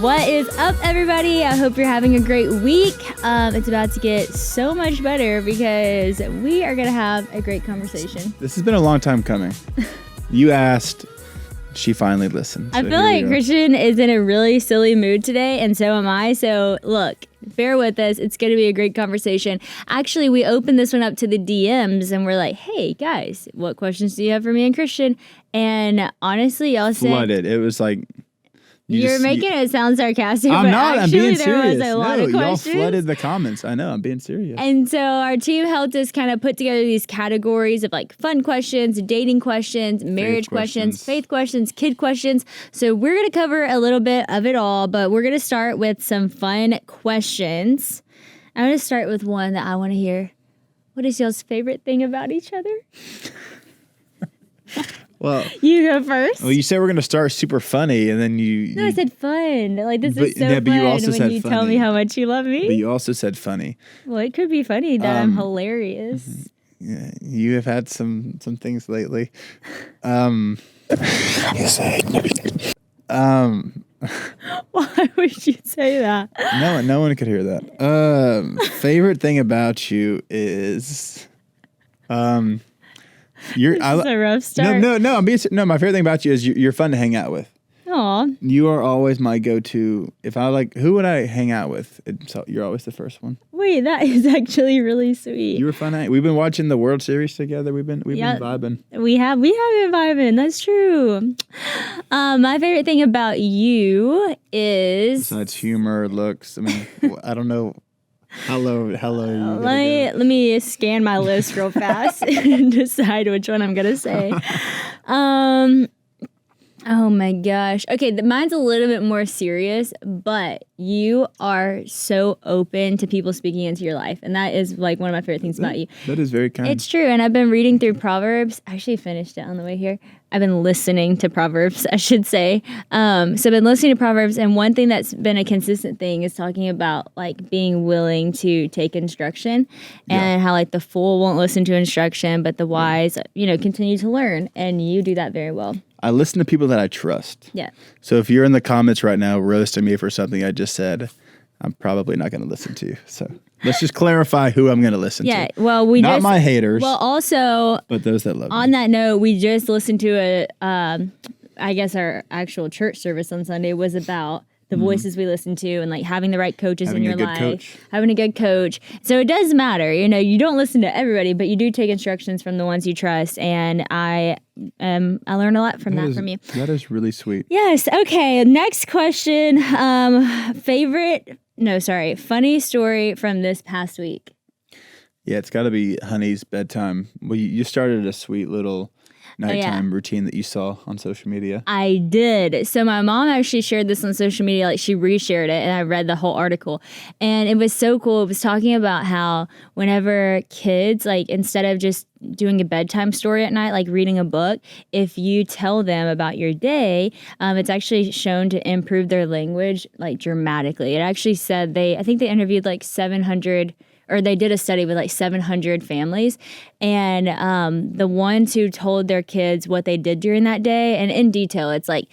What is up, everybody? I hope you're having a great week. It's about to get so much better because we are going to have a great conversation. This has been a long time coming. You asked, she finally listened. I feel like Christian is in a really silly mood today, and so am I. So look, bear with us. It's going to be a great conversation. Actually, we opened this one up to the DMs, and we're like, hey, guys, what questions do you have for me and Christian? And honestly, y'all said... Flooded. It was like... You're making it sound sarcastic, I'm but not. actually I'm being there serious. was a lot of questions. Y'all flooded the comments. I know. I'm being serious. And so our team helped us kind of put together these categories of like fun questions, dating questions, marriage questions, faith questions, kid questions. So we're going to cover a little bit of it all, but we're going to start with some fun questions. I'm going to start with one that I want to hear. What is y'all's favorite thing about each other? Well, you go first. Well, you said we're going to start super funny, and then No, I said fun. Like, this is so fun but you also when you tell me how much you love me. But you also said funny. Well, it could be funny that I'm hilarious. Yeah, you have had some things lately. Why would you say that? No one could hear that. Favorite thing about you is... This is a rough start. No. My favorite thing about you is you're fun to hang out with. Aw. You are always my go-to. If I who would I hang out with? You're always the first one. Wait, that is actually really sweet. You were fun. We've been watching the World Series together. We've been vibing. We have been vibing. That's true. My favorite thing about you is besides humor, looks. I mean, I don't know. Hello. Let me scan my list real fast and decide which one I'm gonna say. Oh my gosh. Okay, mine's a little bit more serious, but you are so open to people speaking into your life, and that is like one of my favorite things about you. That is very kind. It's true, and I've been reading through Proverbs. I actually finished it on the way here. I've been listening to Proverbs, I should say. So I've been listening to Proverbs, and one thing that's been a consistent thing is talking about like being willing to take instruction, and how like the fool won't listen to instruction, but the wise, continue to learn, and you do that very well. I listen to people that I trust. Yeah. So if you're in the comments right now roasting me for something I just said, I'm probably not going to listen to you. So let's just clarify who I'm going to listen to. Yeah. Well, not my haters. Well, also, but those that love me. On that note, we just listened to I guess our actual church service on Sunday was about the voices we listen to and like having the right coaches in your life, having a good coach. So it does matter. You don't listen to everybody, but you do take instructions from the ones you trust. And I learned a lot from that from you. That is really sweet. Yes. Okay. Next question. Funny story from this past week. Yeah, it's got to be Honey's bedtime. Well, you started a sweet little nighttime routine that you saw on social media. I did. So my mom actually shared this on social media. Like, she reshared it, and I read the whole article. And it was so cool. It was talking about how whenever kids, like, instead of just doing a bedtime story at night, like reading a book, if you tell them about your day, it's actually shown to improve their language, like, dramatically. It actually said I think they interviewed like 700, or they did a study with like 700 families, and the ones who told their kids what they did during that day, and in detail, it's like,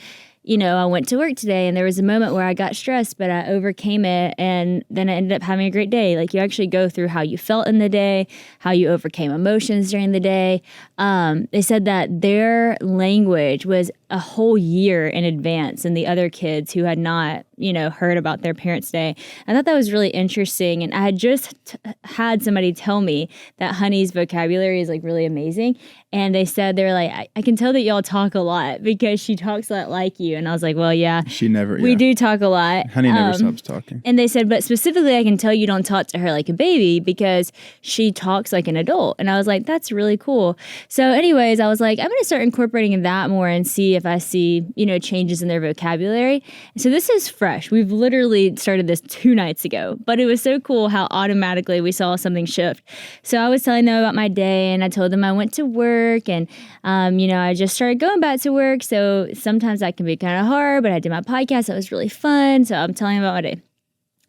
I went to work today and there was a moment where I got stressed, but I overcame it, and then I ended up having a great day. Like, you actually go through how you felt in the day, how you overcame emotions during the day. They said that their language was a whole year in advance than the other kids who had not, heard about their parents' day. I thought that was really interesting. And I had just had somebody tell me that Honey's vocabulary is like really amazing. And they said, they were like, I can tell that y'all talk a lot because she talks a lot like you. And I was like, well, yeah. We do talk a lot. Honey never stops talking. And they said, but specifically, I can tell you don't talk to her like a baby because she talks like an adult. And I was like, that's really cool. So anyways, I was like, I'm going to start incorporating that more and see if I see, changes in their vocabulary. So this is fresh. We've literally started this 2 nights ago, but it was so cool how automatically we saw something shift. So I was telling them about my day, and I told them I went to work, and, I just started going back to work. So sometimes that can be kind of hard, but I did my podcast. That was really fun. So I'm telling them about my day.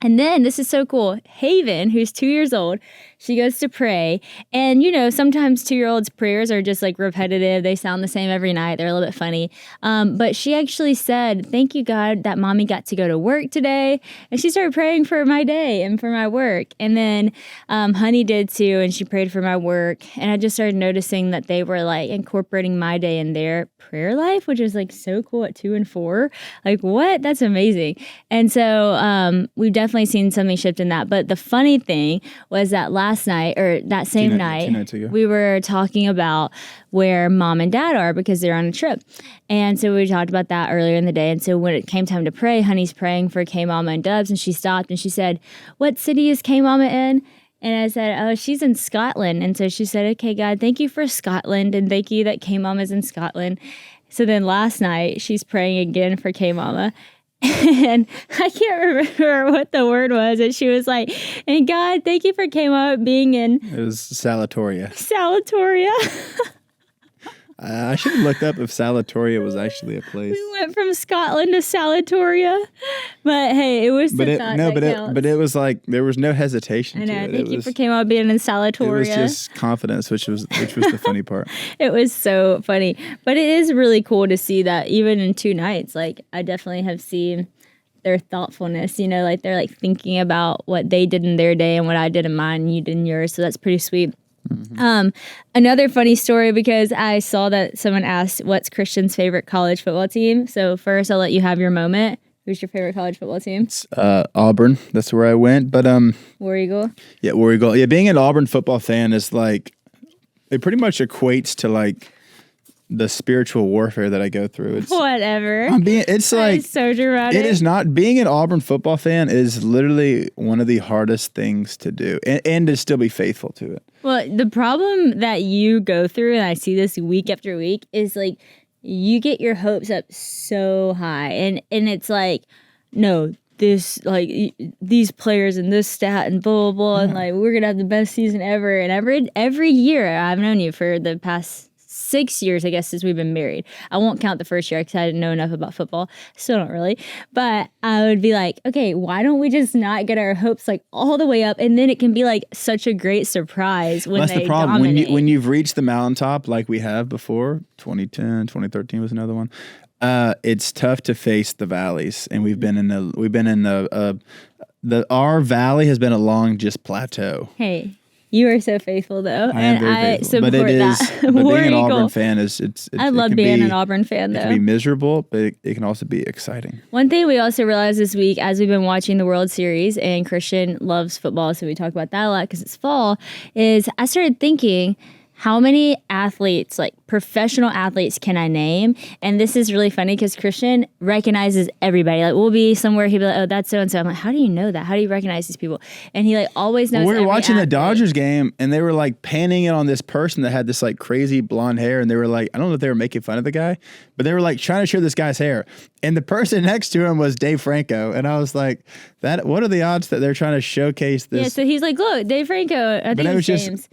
And then, this is so cool, Haven, who's 2 years old, she goes to pray. And, sometimes 2-year-olds' prayers are just like repetitive. They sound the same every night. They're a little bit funny. But she actually said, thank you, God, that mommy got to go to work today. And she started praying for my day and for my work. And then Honey did too, and she prayed for my work. And I just started noticing that they were like incorporating my day in their prayer life, which is like so cool at 2 and 4. Like, what? That's amazing. And so we've definitely seen something shift in that. But the funny thing was that last night, or that same night, we were talking about where mom and dad are because they're on a trip. And so we talked about that earlier in the day. And so when it came time to pray, Honey's praying for K-Mama and Dubs, and she stopped and she said, what city is K-Mama in? And I said, oh, she's in Scotland. And so she said, okay, God, thank you for Scotland, and thank you that K-Mama's in Scotland. So then last night, she's praying again for K-Mama. And I can't remember what the word was. And she was like, and God, thank you for K-Mama being in... It was Salatoria. Salatoria. I should have looked up if Salatoria was actually a place. We went from Scotland to Salatoria, but hey, it was but it was like there was no hesitation. I know. To it. Thank you for K-Mama being in Salatoria. It was just confidence, which was the funny part. It was so funny, but it is really cool to see that even in 2 nights. Like, I definitely have seen their thoughtfulness. Like they're like thinking about what they did in their day and what I did in mine, and you did in yours. So that's pretty sweet. Mm-hmm. Another funny story, because I saw that someone asked, what's Christian's favorite college football team? So first, I'll let you have your moment. Who's your favorite college football team? It's Auburn. That's where I went. But War Eagle? Yeah, War Eagle. Yeah, being an Auburn football fan is like, it pretty much equates to like the spiritual warfare that I go through. It's whatever. It's like so dramatic. It is not. Being an Auburn football fan is literally one of the hardest things to do, and to still be faithful to it. Well, the problem that you go through, and I see this week after week, is like you get your hopes up so high, and it's like, no, this, like, these players and this stat and blah blah blah, and like we're gonna have the best season ever. And every year, I've known you for the past 6 years, I guess, since we've been married. I won't count the first year because I didn't know enough about football. Still don't really. But I would be like, okay, why don't we just not get our hopes like all the way up, and then it can be like such a great surprise when that's they the problem. dominate. When you've reached the mountaintop like we have before, 2010, 2013 was another one. It's tough to face the valleys, and our valley has been a long just plateau. Hey. You are so faithful, though, I am very faithful. Support that. But being an Auburn fan is I love being an Auburn fan, though. It can be miserable, but it can also be exciting. One thing we also realized this week, as we've been watching the World Series, and Christian loves football, so we talk about that a lot because it's fall, is I started thinking, how many athletes, like professional athletes, can I name? And this is really funny because Christian recognizes everybody. Like, we'll be somewhere, he'll be like, oh, that's so-and-so. I'm like, how do you know that? How do you recognize these people? And he like always knows. We were watching athlete. the Dodgers game, and they were like panning it on this person that had this like crazy blonde hair. And they were like, I don't know if they were making fun of the guy, but they were like trying to show this guy's hair. And the person next to him was Dave Franco. And I was like, what are the odds that they're trying to showcase this? Yeah, so he's like, look, Dave Franco. I think it was James.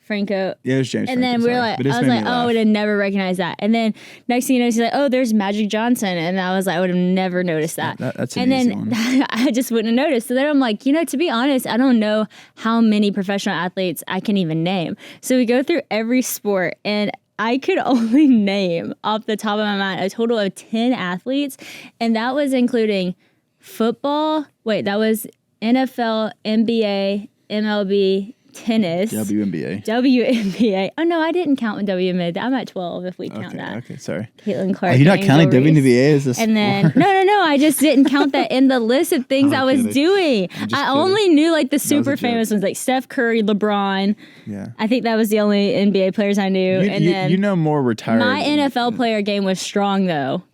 Franco. Yeah, it was James. And then we were like, I was like, oh, I would have never recognized that. And then next thing you know, he's like, oh, there's Magic Johnson. And I was like, I would have never noticed that. That's an easy one. I just wouldn't have noticed. So then I'm like, to be honest, I don't know how many professional athletes I can even name. So we go through every sport, and I could only name off the top of my mind a total of 10 athletes. And that was including football. Wait, that was NFL, NBA, MLB, tennis. WNBA. Oh, no, I didn't count WNBA. I'm at 12 if we count that. Okay, sorry. Caitlin Clark. Are you not counting WNBA as a sport? And then, no, I just didn't count that in the list of things I was doing. I only knew like the super famous ones, like Steph Curry, LeBron. Yeah. I think that was the only NBA players I knew. You know more retired. My NFL player game was strong, though.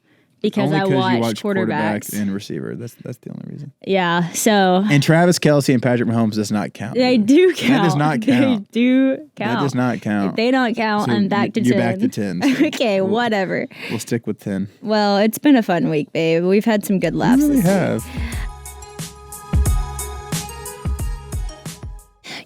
Because I watched quarterbacks and receiver. That's the only reason. Yeah, so. And Travis Kelce and Patrick Mahomes does not count. They do count. That does not count. They do count. That does not count. If they don't count, so I'm back to 10. You're back to 10. So okay, whatever. We'll stick with 10. Well, it's been a fun week, babe. We've had some good laughs. We have.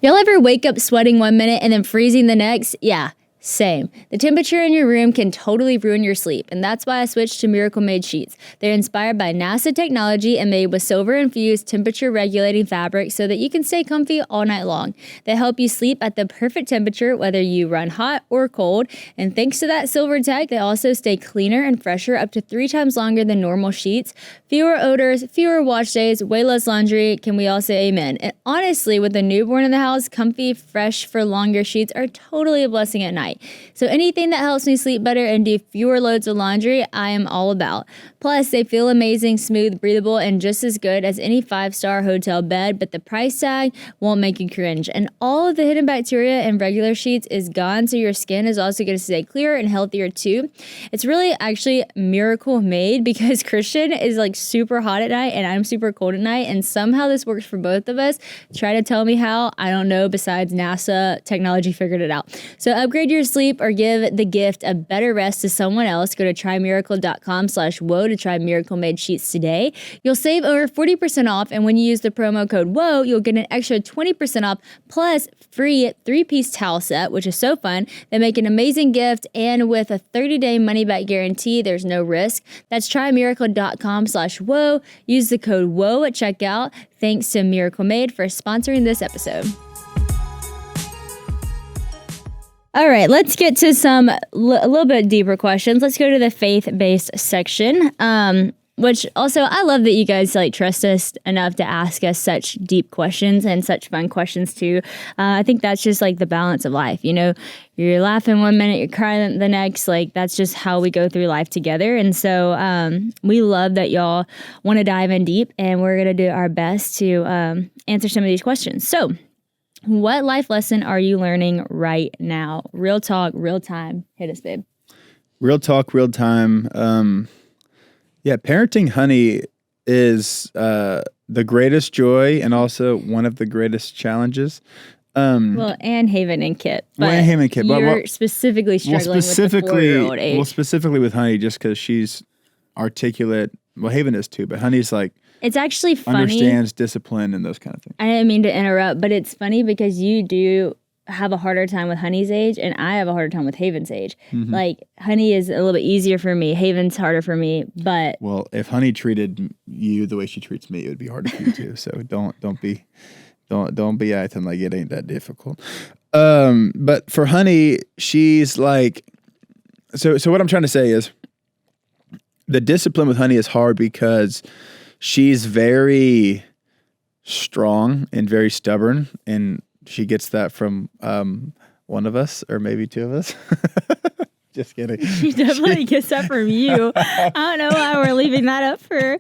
Y'all ever wake up sweating 1 minute and then freezing the next? Yeah. Same. The temperature in your room can totally ruin your sleep, and that's why I switched to Miracle Made sheets. They're inspired by NASA technology and made with silver-infused temperature-regulating fabric so that you can stay comfy all night long. They help you sleep at the perfect temperature, whether you run hot or cold, and thanks to that silver tech, they also stay cleaner and fresher up to 3 times longer than normal sheets. Fewer odors, fewer wash days, way less laundry. Can we all say amen? And honestly, with a newborn in the house, comfy, fresh for longer sheets are totally a blessing at night. So anything that helps me sleep better and do fewer loads of laundry, I am all about. Plus, they feel amazing, smooth, breathable, and just as good as any 5-star hotel bed, but the price tag won't make you cringe. And all of the hidden bacteria in regular sheets is gone, so your skin is also going to stay clearer and healthier too. It's really actually Miracle Made because Christian is like super hot at night and I'm super cold at night, and somehow this works for both of us. Try to tell me how. I don't know, besides NASA technology figured it out. So upgrade your sleep or give the gift of better rest to someone else. Go to trymiracle.com/whoa to try Miracle Made sheets today. You'll save over 40% off, and when you use the promo code WHOA, you'll get an extra 20% off plus free 3-piece towel set, which is so fun. They make an amazing gift, and with a 30-day money-back guarantee, there's no risk. That's trymiracle.com/whoa. Use the code WHOA at checkout. Thanks to Miracle Made for sponsoring this episode. All right, let's get to some a little bit deeper questions. Let's go to the faith-based section, which also I love that you guys like trust us enough to ask us such deep questions and such fun questions too. I think that's just like the balance of life. You know, you're laughing one minute, you're crying the next. Like that's just how we go through life together. And so we love that y'all want to dive in deep, and we're gonna do our best to answer some of these questions. So, what life lesson are you learning right now? Real talk, real time. Hit us, babe. Real talk, real time. Yeah, parenting Honey is the greatest joy and also one of the greatest challenges. Well, and Haven and Kit. But and Haven and Kit. You're specifically struggling with the 4-year-old age. Well, specifically with Honey, just because she's articulate. Well, Haven is too, but Honey's like, it's actually funny. Understands discipline and those kind of things. I didn't mean to interrupt, but it's funny because you do have a harder time with Honey's age, and I have a harder time with Haven's age. Mm-hmm. Like, Honey is a little bit easier for me. Haven's harder for me, but... Well, if Honey treated you the way she treats me, it would be harder for you too. So don't be acting like it ain't that difficult. But for Honey, she's like... So what I'm trying to say is the discipline with Honey is hard because she's very strong and very stubborn, and she gets that from one of us or maybe two of us. Just kidding. She definitely gets that from you. I don't know why we're leaving that up for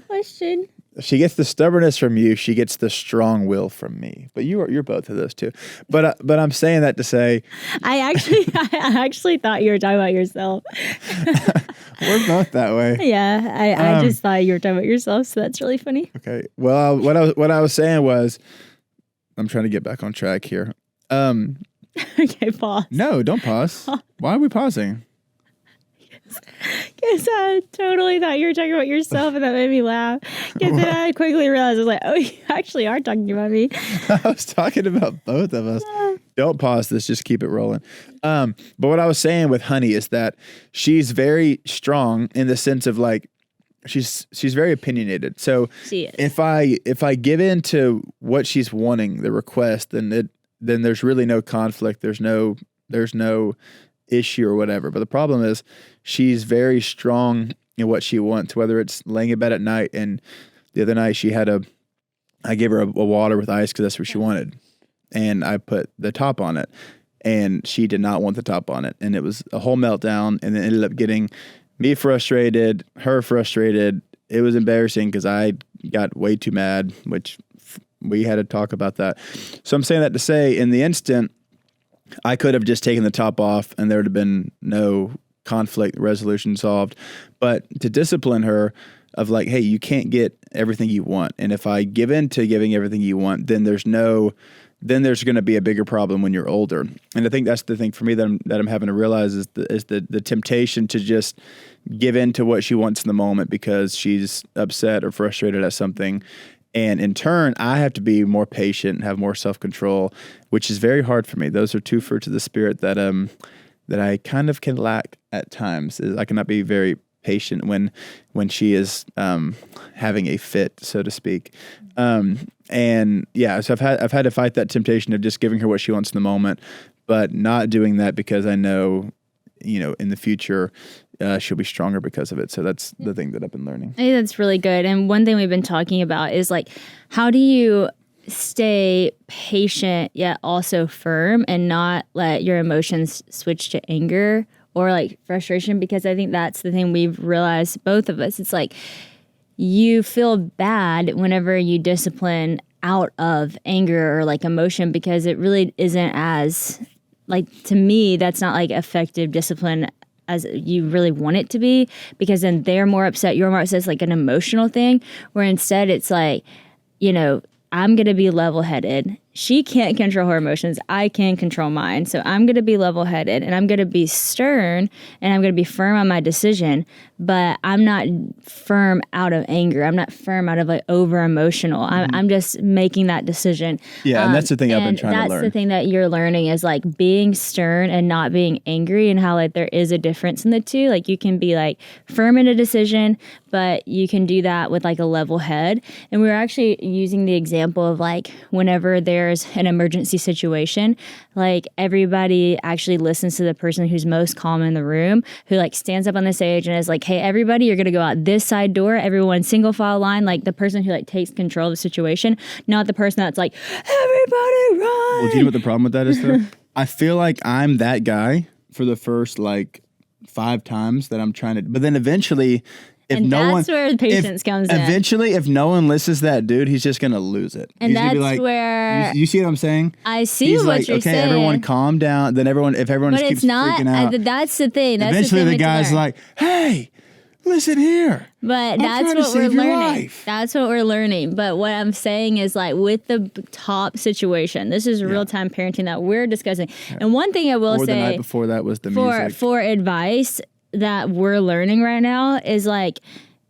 question. She gets the stubbornness from you. She gets the strong will from me. But you're both of those too. But I'm saying that to say, I actually thought you were talking about yourself. We're both that way. Yeah, I just thought you were talking about yourself, so that's really funny. Okay. Well, what I was saying was, I'm trying to get back on track here. Okay, pause. No, don't pause. Why are we pausing? Because I totally thought you were talking about yourself, and that made me laugh. Because then I quickly realized, I was like, oh, you actually are talking about me. I was talking about both of us. Don't pause this, just keep it rolling. But what I was saying with Honey is that she's very strong in the sense of like, she's very opinionated. So she is. If I give in to what she's wanting, the request, then there's really no conflict. There's no issue or whatever. But the problem is she's very strong in what she wants, whether it's laying in bed at night. And the other night I gave her a water with ice because that's what she wanted. And I put the top on it, and she did not want the top on it. And it was a whole meltdown, and it ended up getting me frustrated, her frustrated. It was embarrassing because I got way too mad, which we had to talk about that. So I'm saying that to say, in the instant, I could have just taken the top off and there would have been no conflict resolution solved. But to discipline her of like, hey, you can't get everything you want. And if I give in to giving everything you want, then there's going to be a bigger problem when you're older. And I think that's the thing for me that I'm having to realize is the temptation to just give in to what she wants in the moment because she's upset or frustrated at something. And in turn, I have to be more patient and have more self-control, which is very hard for me. Those are two fruits of the Spirit that that I kind of can lack at times. Is I cannot be very patient when she is having a fit, so to speak. And yeah, so I've had to fight that temptation of just giving her what she wants in the moment, but not doing that because I know, in the future, she'll be stronger because of it. So that's the thing that I've been learning. I think that's really good. And one thing we've been talking about is like, how do you stay patient yet also firm and not let your emotions switch to anger or like frustration? Because I think that's the thing we've realized, both of us. It's like you feel bad whenever you discipline out of anger or like emotion, because it really isn't as, like, to me, that's not like effective discipline as you really want it to be, because then they're more upset, you're more upset. It's like an emotional thing, where instead it's like, I'm going to be level-headed. She can't control her emotions. I can control mine. So I'm going to be level-headed, and I'm going to be stern, and I'm going to be firm on my decision, but I'm not firm out of anger. I'm not firm out of like over-emotional. I'm just making that decision. Yeah, and that's the thing I've been trying to learn. That's the thing that you're learning is like being stern and not being angry, and how like there is a difference in the two. Like you can be like firm in a decision, but you can do that with like a level head. And we were actually using the example of like whenever there's an emergency situation, like everybody actually listens to the person who's most calm in the room, who like stands up on the stage and is like, hey, everybody, you're going to go out this side door, everyone single file line, like the person who like takes control of the situation, not the person that's like, everybody run. Well, do you know what the problem with that is though? I feel like I'm that guy for the first like 5 times that I'm trying to, but then eventually that's where patience comes in. Eventually, if no one listens to that dude, he's just going to lose it. And he's that's be like, where... You see what I'm saying? I see he's what like, you're okay, saying. everyone calm down. Then if everyone but keeps freaking out. That's the thing. That's eventually the the guy's like, hey, listen here. But that's what we're learning. That's what we're learning. But what I'm saying is like with the top situation, this is real-time parenting that we're discussing. Yeah. And one thing I will say... the night before that was the music. For advice that we're learning right now is like...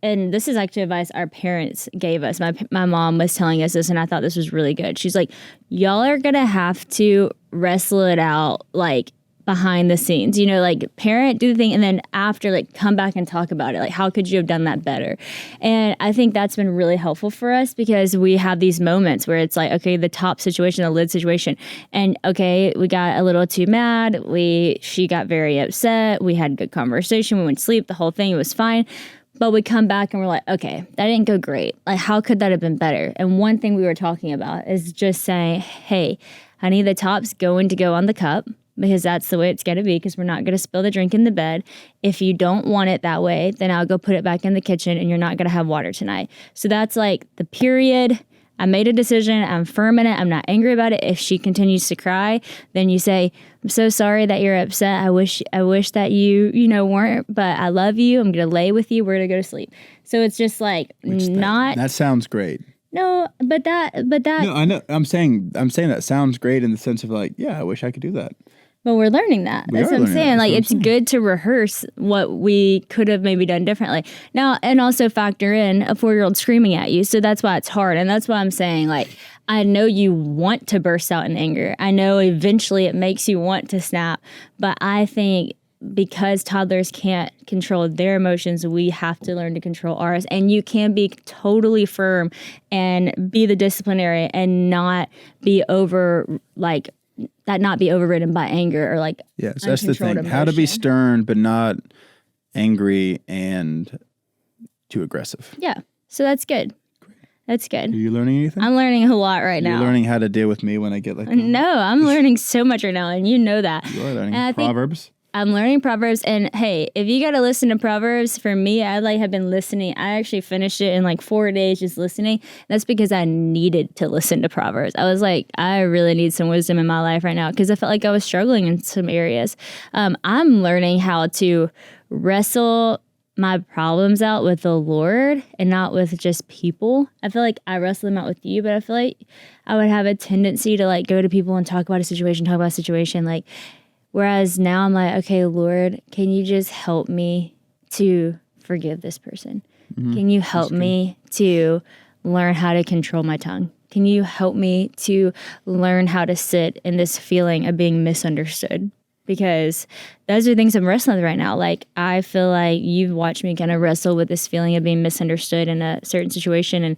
And this is actually advice our parents gave us. My mom was telling us this, and I thought this was really good. She's like, y'all are going to have to wrestle it out, like, behind the scenes. Like, parent, do the thing, and then after, like, come back and talk about it. Like, how could you have done that better? And I think that's been really helpful for us, because we have these moments where it's like, okay, the top situation, the lid situation, and, okay, we got a little too mad. She got very upset. We had a good conversation. We went to sleep. The whole thing, it was fine. But we come back and we're like, okay, that didn't go great. Like, how could that have been better? And one thing we were talking about is just saying, hey, honey, the top's going to go on the cup, because that's the way it's going to be, because we're not going to spill the drink in the bed. If you don't want it that way, then I'll go put it back in the kitchen, and you're not going to have water tonight. So that's like the period. I made a decision. I'm firm in it. I'm not angry about it. If she continues to cry, then you say, I'm so sorry that you're upset. I wish that you weren't, but I love you. I'm going to lay with you. We're going to go to sleep. So it's just like that sounds great. No, but that. No, I know. I'm saying that sounds great in the sense of like, yeah, I wish I could do that. But we're learning that. That's what I'm saying. Like, it's good to rehearse what we could have maybe done differently. Now, and also factor in a 4-year-old screaming at you. So that's why it's hard. And that's why I'm saying, like, I know you want to burst out in anger. I know eventually it makes you want to snap. But I think because toddlers can't control their emotions, we have to learn to control ours. And you can be totally firm and be the disciplinary and not be not be overridden by anger or like so that's the thing. Emotion. How to be stern but not angry and too aggressive. Yeah. So that's good. Great. That's good. Are you learning anything? I'm learning a lot right now. You're learning how to deal with me when I get like that? No, I'm learning so much right now, and you know that. You are learning Proverbs? I'm learning Proverbs, and hey, if you got to listen to Proverbs, for me, I have been listening. I actually finished it in like 4 days just listening. That's because I needed to listen to Proverbs. I was like, I really need some wisdom in my life right now, because I felt like I was struggling in some areas. I'm learning how to wrestle my problems out with the Lord and not with just people. I feel like I wrestle them out with you, but I feel like I would have a tendency to like go to people and talk about a situation, like. Whereas now I'm like, okay, Lord, can you just help me to forgive this person? Mm-hmm. Can you help me to learn how to control my tongue? Can you help me to learn how to sit in this feeling of being misunderstood? because those are things I'm wrestling with right now. Like, I feel like you've watched me kind of wrestle with this feeling of being misunderstood in a certain situation, and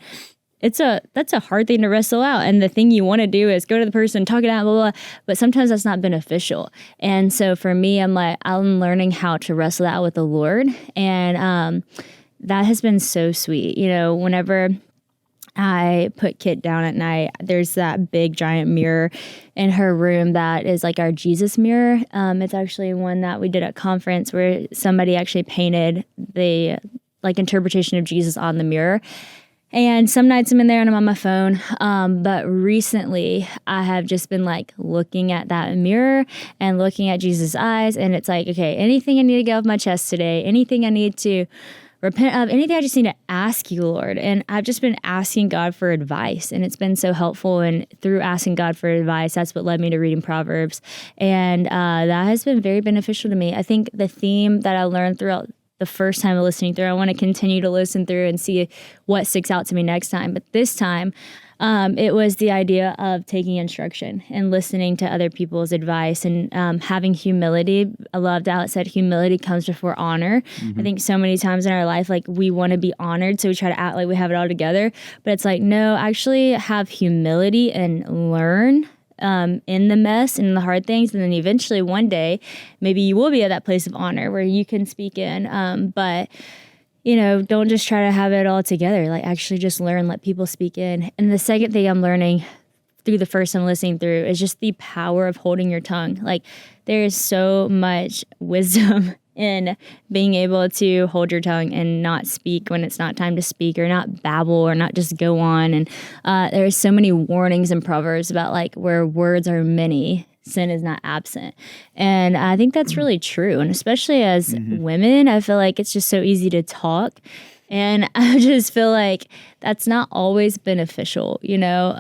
that's a hard thing to wrestle out. And the thing you want to do is go to the person, talk it out, blah, blah, blah. But sometimes that's not beneficial. And so for me, I'm learning how to wrestle out with the Lord. And that has been so sweet. You know, whenever I put Kit down at night, there's that big giant mirror in her room that is like our Jesus mirror. It's actually one that we did at conference where somebody actually painted the like interpretation of Jesus on the mirror. And some nights I'm in there and I'm on my phone. But recently I have just been like looking at that mirror and looking at Jesus' eyes. And it's like, okay, anything I need to get off my chest today, anything I need to repent of, anything I just need to ask you, Lord. And I've just been asking God for advice, and it's been so helpful. And through asking God for advice, that's what led me to reading Proverbs. And that has been very beneficial to me. I think the theme that I learned throughout the first time of listening through, I want to continue to listen through and see what sticks out to me next time. But this time, it was the idea of taking instruction and listening to other people's advice and having humility. I loved how it said humility comes before honor. Mm-hmm. I think so many times in our life, like we want to be honored, so we try to act like we have it all together. But it's like, no, actually have humility and learn in the mess and the hard things. And then eventually one day, maybe you will be at that place of honor where you can speak in. But you know, don't just try to have it all together. Like, actually just learn, let people speak in. And the second thing I'm learning through the first time listening through is just the power of holding your tongue. Like, there is so much wisdom in being able to hold your tongue and not speak when it's not time to speak, or not babble, or not just go on. And there's so many warnings in Proverbs about like where words are many, sin is not absent. And I think that's really true. And especially as women, I feel like it's just so easy to talk. And I just feel like that's not always beneficial, you know?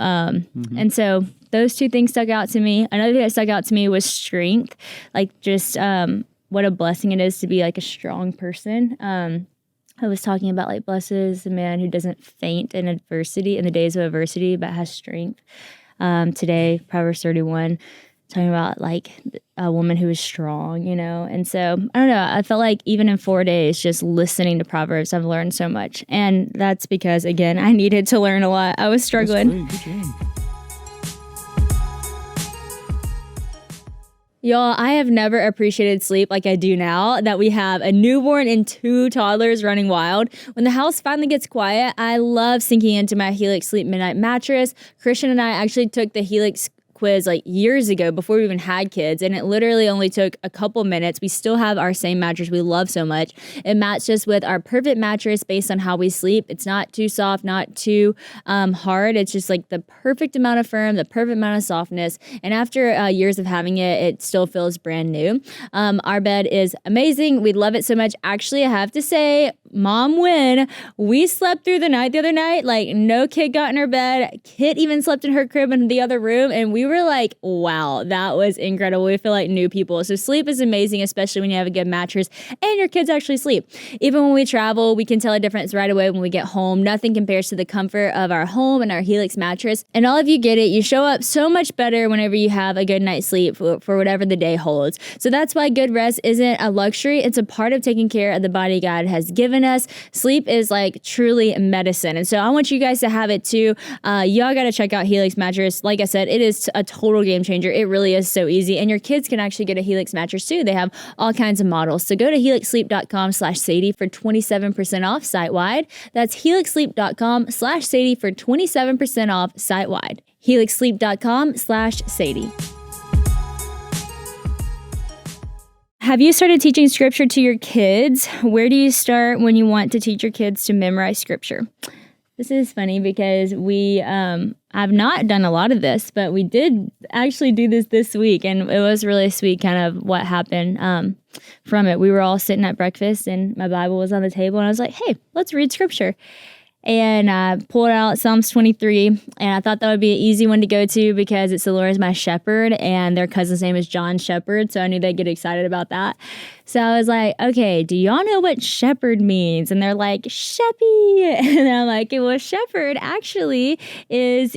And so those two things stuck out to me. Another thing that stuck out to me was strength. Like, just what a blessing it is to be like a strong person. I was talking about like, blessed is the man who doesn't faint in adversity, in the days of adversity, but has strength. Today, Proverbs 31, talking about like a woman who is strong, you know? And so, I don't know, I felt like even in 4 days, just listening to Proverbs, I've learned so much. And that's because, again, I needed to learn a lot. I was struggling. That's great. Good job. Y'all, I have never appreciated sleep like I do now that we have a newborn and 2 toddlers running wild. When the house finally gets quiet, I love sinking into my Helix Sleep Midnight mattress. Christian and I actually took the Helix quiz like years ago before we even had kids, and it literally only took a couple minutes. We still have our same mattress we love so much. It matches with our perfect mattress based on how we sleep. It's not too soft, not too hard. It's just like the perfect amount of firm, the perfect amount of softness. And after years of having it, it still feels brand new. Our bed is amazing. We love it so much. Actually, I have to say, Mom win. We slept through the night the other night. Like, no kid got in her bed. Kit even slept in her crib in the other room, and we were like, wow, that was incredible. We feel like new people. So sleep is amazing, especially when you have a good mattress and your kids actually sleep. Even when we travel, we can tell a difference right away when we get home. Nothing compares to the comfort of our home and our Helix mattress. And all of you get it. You show up so much better whenever you have a good night's sleep for whatever the day holds. So that's why good rest isn't a luxury. It's a part of taking care of the body God has given us. Sleep is like truly medicine. And so I want you guys to have it too. Y'all got to check out Helix mattress. Like I said, it is a total game changer. It really is so easy. And your kids can actually get a Helix mattress too. They have all kinds of models. So go to helixsleep.com/Sadie for 27% off site-wide. That's helixsleep.com/Sadie for 27% off site-wide. helixsleep.com/Sadie. Have you started teaching scripture to your kids? Where do you start when you want to teach your kids to memorize scripture? This is funny because we have not done a lot of this, but we did actually do this week, and it was really sweet kind of what happened from it. We were all sitting at breakfast, and my Bible was on the table, and I was like, hey, let's read scripture. And I pulled out Psalms 23, and I thought that would be an easy one to go to because it's the Lord is my shepherd, and their cousin's name is John Shepherd, so I knew they'd get excited about that. So I was like, okay, do y'all know what shepherd means? And they're like, sheppy. And I'm like, well, shepherd actually is,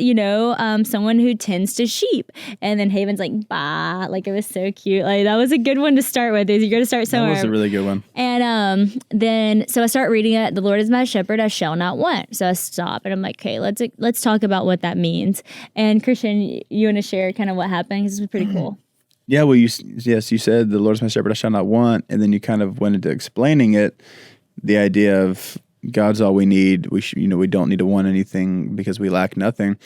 someone who tends to sheep. And then Haven's like, bah, like it was so cute. Like that was a good one to start with. You're going to start somewhere. That was a really good one. And then I start reading it. The Lord is my shepherd, I shall not want. So I stop and I'm like, okay, let's talk about what that means. And Christian, you want to share kind of what happened? Because it was pretty cool. Yeah, well, you said the Lord is my shepherd, I shall not want, and then you kind of went into explaining it, the idea of God's all we need. We don't need to want anything because we lack nothing.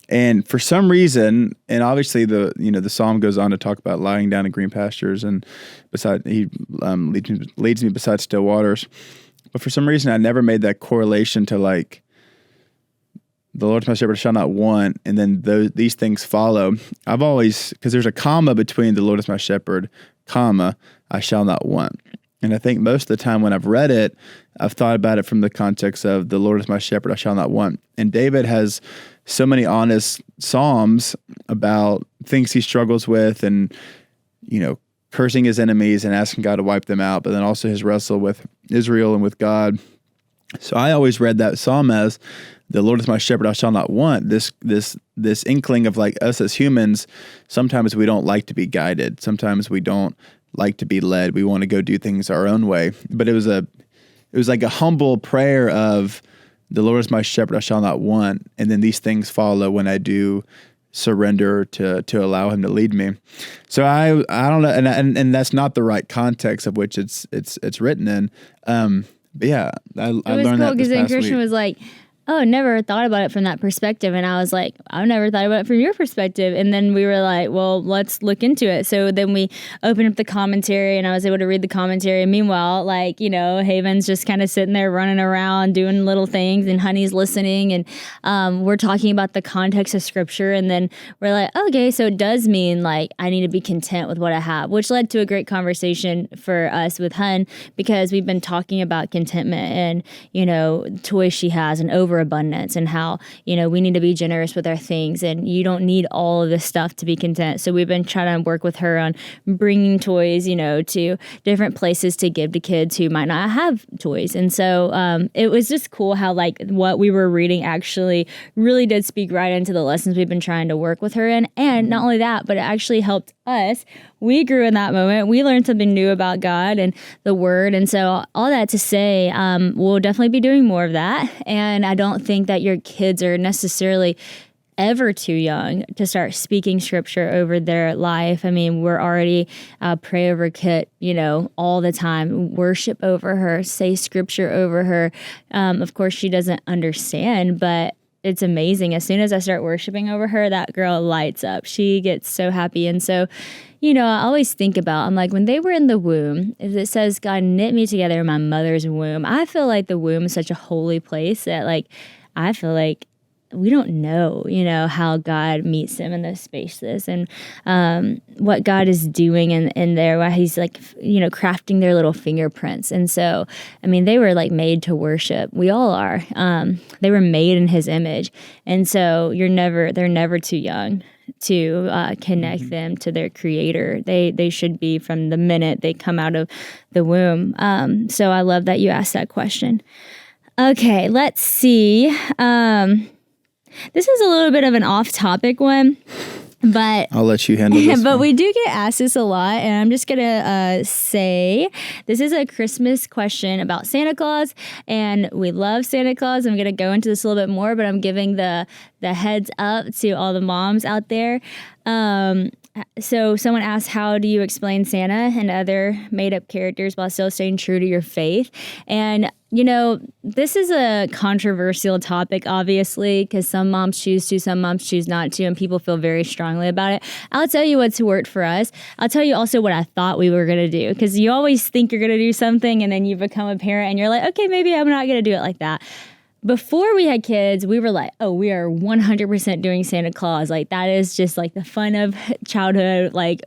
And for some reason, and obviously the psalm goes on to talk about lying down in green pastures, and he leads me beside still waters. But for some reason, I never made that correlation to like, the Lord is my shepherd, I shall not want, and then these things follow. I've always, because there's a comma between the Lord is my shepherd, comma, I shall not want. And I think most of the time when I've read it, I've thought about it from the context of the Lord is my shepherd, I shall not want. And David has so many honest psalms about things he struggles with and, cursing his enemies and asking God to wipe them out, but then also his wrestle with Israel and with God. So I always read that psalm as the Lord is my shepherd, I shall not want. This inkling of like us as humans, sometimes we don't like to be guided. Sometimes we don't like to be led. We want to go do things our own way. But it was like a humble prayer of the Lord is my shepherd, I shall not want. And then these things follow when I do surrender to allow him to lead me. So I don't know, and that's not the right context of which it's written in. But yeah, I learned cool, that this because then past Christian week. was like, oh, never thought about it from that perspective. And I was like, I've never thought about it from your perspective. And then we were like, well, let's look into it. So then we opened up the commentary and I was able to read the commentary. And meanwhile, Haven's just kind of sitting there running around doing little things and Honey's listening. And we're talking about the context of scripture. And then we're like, okay, so it does mean like I need to be content with what I have, which led to a great conversation for us with Hun because we've been talking about contentment and, toys she has and overabundance and how, we need to be generous with our things and you don't need all of this stuff to be content. So we've been trying to work with her on bringing toys, to different places to give to kids who might not have toys. And so it was just cool how like what we were reading actually really did speak right into the lessons we've been trying to work with her in. And not only that, but it actually helped us. We grew in that moment. We learned something new about God and the Word. And so all that to say, we'll definitely be doing more of that. And I don't think that your kids are necessarily ever too young to start speaking scripture over their life. I mean, we're already pray over Kit, all the time, worship over her, say scripture over her. Of course, she doesn't understand, but it's amazing. As soon as I start worshiping over her, that girl lights up. She gets so happy. And so, I always think about, I'm like, when they were in the womb, if it says God knit me together in my mother's womb, I feel like the womb is such a holy place that like, I feel like we don't know, how God meets them in those spaces and what God is doing in there, while he's like, crafting their little fingerprints. And so, I mean, they were like made to worship. We all are. They were made in his image. And so they're never too young to connect them to their creator. They should be from the minute they come out of the womb. So I love that you asked that question. Okay, let's see. This is a little bit of an off-topic one, but I'll let you handle this. But we do get asked this a lot, and I'm just gonna say this is a Christmas question about Santa Claus, and we love Santa Claus. I'm gonna go into this a little bit more, but I'm giving the heads up to all the moms out there. So someone asked, how do you explain Santa and other made-up characters while still staying true to your faith? And, this is a controversial topic, obviously, because some moms choose to, some moms choose not to, and people feel very strongly about it. I'll tell you what's worked for us. I'll tell you also what I thought we were going to do, because you always think you're going to do something, and then you become a parent, and you're like, okay, maybe I'm not going to do it like that. Before we had kids, we were like, oh, we are 100% doing Santa Claus. Like, that is just like the fun of childhood. Like,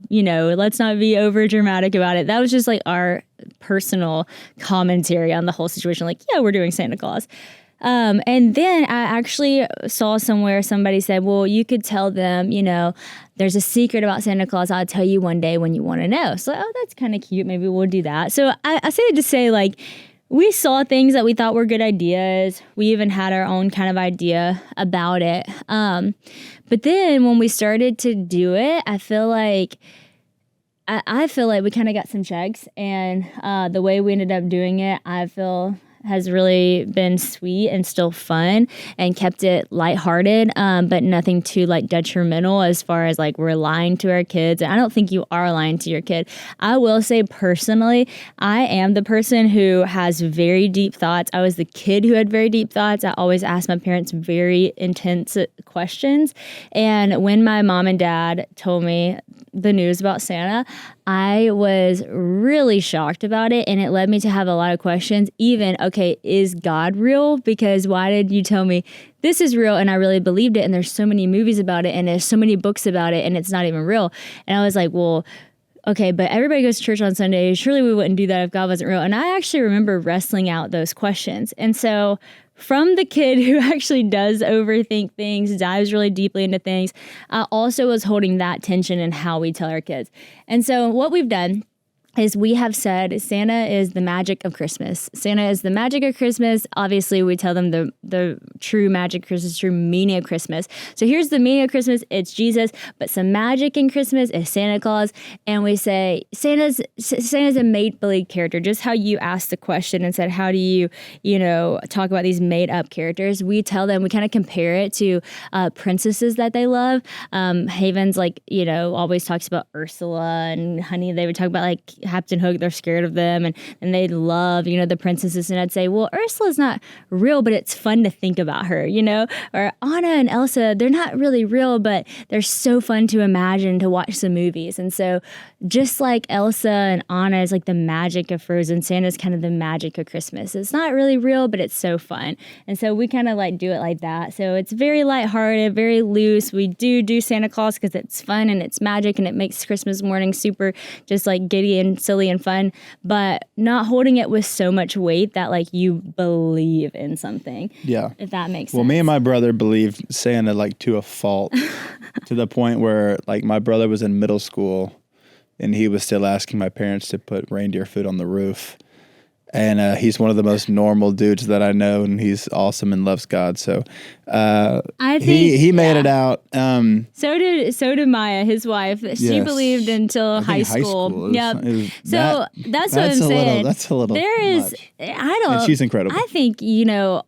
let's not be over dramatic about it. That was just like our personal commentary on the whole situation. Like, yeah, we're doing Santa Claus. And then I actually saw somewhere somebody said, well, you could tell them, there's a secret about Santa Claus I'll tell you one day when you want to know. So, oh, that's kind of cute. Maybe we'll do that. So I say that to say, like, we saw things that we thought were good ideas. We even had our own kind of idea about it. But then when we started to do it, I feel like we kind of got some checks, and the way we ended up doing it, I feel has really been sweet and still fun and kept it lighthearted, but nothing too like detrimental as far as like we're lying to our kids. And I don't think you are lying to your kid. I will say personally, I am the person who has very deep thoughts. I was the kid who had very deep thoughts. I always asked my parents very intense questions. And when my mom and dad told me the news about Santa, I was really shocked about it, and it led me to have a lot of questions. Even, okay, is God real? Because why did you tell me this is real and I really believed it, and there's so many movies about it and there's so many books about it and it's not even real? And I was like, well, okay, but everybody goes to church on Sunday. Surely we wouldn't do that if God wasn't real. And I actually remember wrestling out those questions. And so from the kid who actually does overthink things, dives really deeply into things, I also was holding that tension in how we tell our kids. And so what we've done is we have said Santa is the magic of Christmas. Santa is the magic of Christmas. Obviously, we tell them the true magic of Christmas, true meaning of Christmas. So here's the meaning of Christmas. It's Jesus, but some magic in Christmas is Santa Claus. And we say Santa's a make-believe character. Just how you asked the question and said, how do you talk about these made-up characters? We tell them, we kind of compare it to princesses that they love. Haven's always talks about Ursula and Honey. They would talk about like Captain Hook, they're scared of them, and they love, the princesses. And I'd say, well, Ursula's not real, but it's fun to think about her, or Anna and Elsa, they're not really real, but they're so fun to imagine to watch some movies. And so just like Elsa and Anna is like the magic of Frozen, Santa's kind of the magic of Christmas. It's not really real, but it's so fun. And so we kind of like do it like that. So it's very lighthearted, very loose. We do Santa Claus because it's fun and it's magic and it makes Christmas morning super just like giddy and silly and fun, but not holding it with so much weight that like you believe in something. Yeah. If that makes sense. Well, me and my brother believed Santa like to a fault, to the point where like my brother was in middle school and he was still asking my parents to put reindeer food on the roof. And he's one of the most normal dudes that I know, and he's awesome and loves God. So I think he made it out. So did Maya, his wife. She believed until high school. Yep. That's what I'm saying. That's a little. There is. Much. I don't. And she's incredible. I think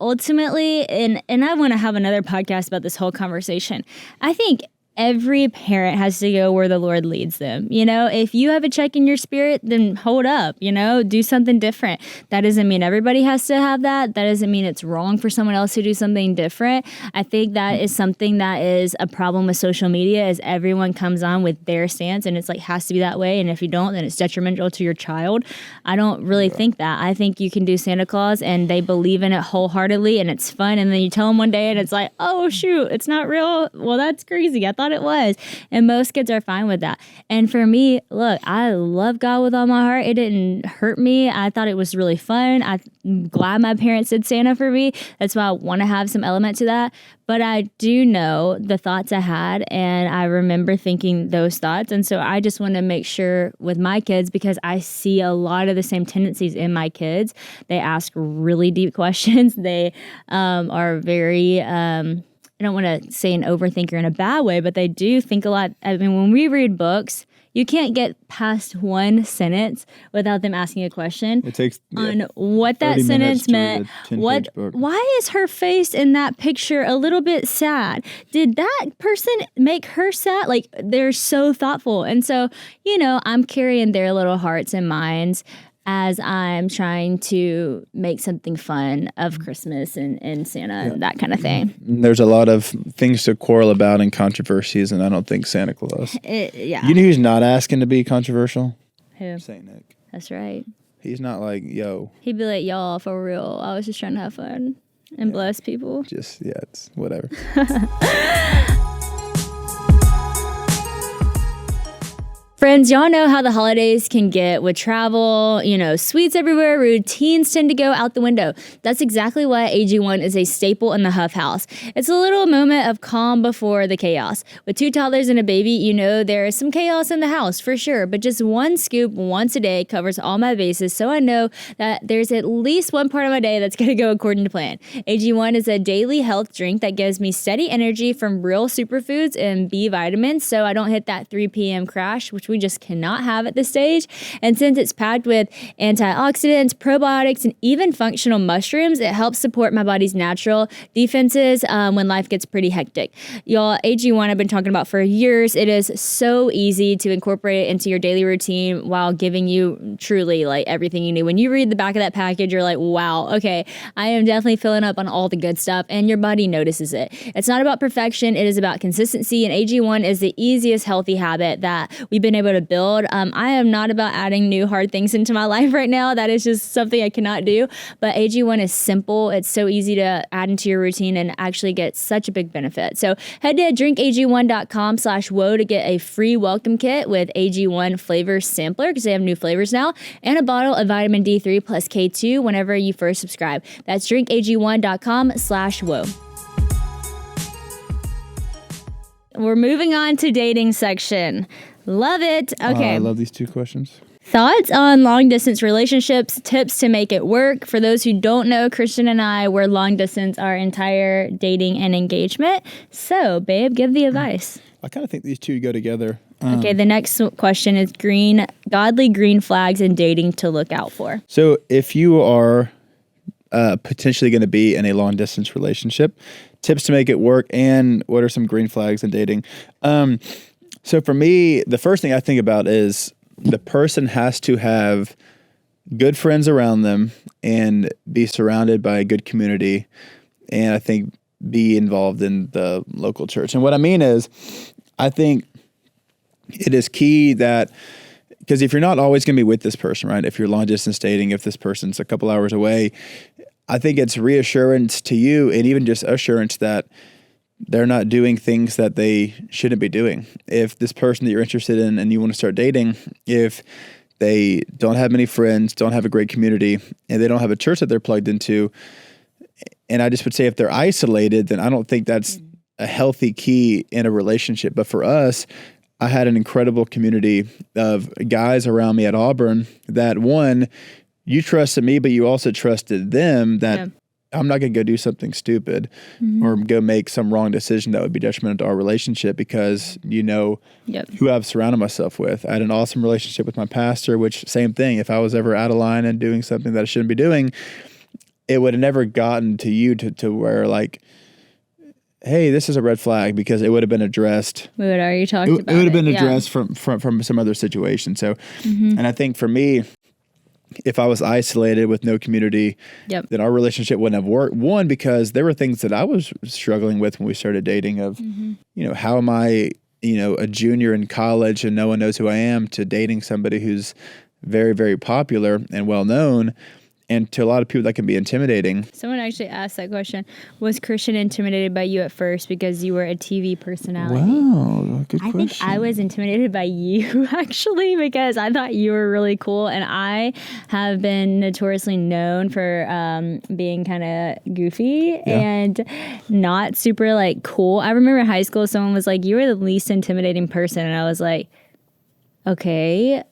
ultimately, and I want to have another podcast about this whole conversation. I think every parent has to go where the Lord leads them. If you have a check in your spirit, then hold up, do something different. That doesn't mean everybody has to have that. That doesn't mean it's wrong for someone else to do something different. I think that is something that is a problem with social media, is everyone comes on with their stance and it's like has to be that way. And if you don't, then it's detrimental to your child. I don't really think that. I think you can do Santa Claus and they believe in it wholeheartedly and it's fun. And then you tell them one day and it's like, oh shoot, it's not real. Well, that's crazy. I thought it was. And most kids are fine with that. And for me, look, I love God with all my heart. It didn't hurt me. I thought it was really fun. I'm glad my parents did Santa for me. That's why I want to have some element to that. But I do know the thoughts I had, and I remember thinking those thoughts. And so I just want to make sure with my kids, because I see a lot of the same tendencies in my kids. They ask really deep questions. They are very I don't want to say an overthinker in a bad way, but they do think a lot. I mean, when we read books, you can't get past one sentence without them asking a question. It takes on what that sentence meant. Why is her face in that picture a little bit sad? Did that person make her sad? Like, they're so thoughtful. And so, I'm carrying their little hearts and minds as I'm trying to make something fun of Christmas and Santa and that kind of thing. There's a lot of things to quarrel about and controversies, and I don't think Santa Claus. You know who's not asking to be controversial? Who? Saint Nick. That's right. He's not like, yo. He'd be like, y'all, for real. I was just trying to have fun and bless people. It's whatever. Friends, y'all know how the holidays can get with travel, sweets everywhere, routines tend to go out the window. That's exactly why AG1 is a staple in the Huff house. It's a little moment of calm before the chaos. With 2 toddlers and a baby, there is some chaos in the house for sure, but just one scoop once a day covers all my bases, so I know that there's at least one part of my day that's going to go according to plan. AG1 is a daily health drink that gives me steady energy from real superfoods and B vitamins, so I don't hit that 3 p.m. crash, which we just cannot have at this stage. And since it's packed with antioxidants, probiotics, and even functional mushrooms, it helps support my body's natural defenses when life gets pretty hectic. Y'all, AG1 I've been talking about for years. It is so easy to incorporate it into your daily routine while giving you truly like everything you need. When you read the back of that package, you're like, wow, okay, I am definitely filling up on all the good stuff, and your body notices it. It's not about perfection. It is about consistency, and AG1 is the easiest healthy habit that we've been able to build. I am not about adding new hard things into my life right now. That is just something I cannot do. But AG1 is simple. It's so easy to add into your routine and actually get such a big benefit. So head to drinkag1.com/woe to get a free welcome kit with AG1 flavor sampler, because they have new flavors now, and a bottle of vitamin D3 plus K2 whenever you first subscribe. That's drinkag1.com/woe. We're moving on to dating section. Love it. Okay. I love these 2 questions. Thoughts on long distance relationships, tips to make it work. For those who don't know, Christian and I were long distance our entire dating and engagement. So, babe, give the advice. I kind of think these 2 go together. Okay, the next question is godly green flags in dating to look out for. So if you are potentially going to be in a long distance relationship, tips to make it work, and what are some green flags in dating? So for me, the first thing I think about is the person has to have good friends around them and be surrounded by a good community, and I think be involved in the local church. And what I mean is, I think it is key that, because if you're not always going to be with this person, right? If you're long distance dating, if this person's a couple hours away, I think it's reassurance to you, and even just assurance that they're not doing things that they shouldn't be doing. If this person that you're interested in and you want to start dating, if they don't have many friends, don't have a great community, and they don't have a church that they're plugged into, and I just would say if they're isolated, then I don't think that's a healthy key in a relationship. But for us, I had an incredible community of guys around me at Auburn that, one, you trusted me, but you also trusted them that I'm not going to go do something stupid or go make some wrong decision that would be detrimental to our relationship, because who I've surrounded myself with. I had an awesome relationship with my pastor, which same thing. If I was ever out of line and doing something that I shouldn't be doing, it would have never gotten to you to where like, hey, this is a red flag, because it would have been addressed. We would already talked about it. It would have been addressed from some other situation. So, and I think for me, if I was isolated with no community, then our relationship wouldn't have worked. One, because there were things that I was struggling with when we started dating of, how am I, a junior in college and no one knows who I am, to dating somebody who's very, very popular and well-known. And to a lot of people, that can be intimidating. Someone actually asked that question. Was Christian intimidated by you at first because you were a TV personality? Wow, good question. I think I was intimidated by you, actually, because I thought you were really cool. And I have been notoriously known for being kind of goofy and not super, cool. I remember in high school, someone was like, you were the least intimidating person. And I was like, okay,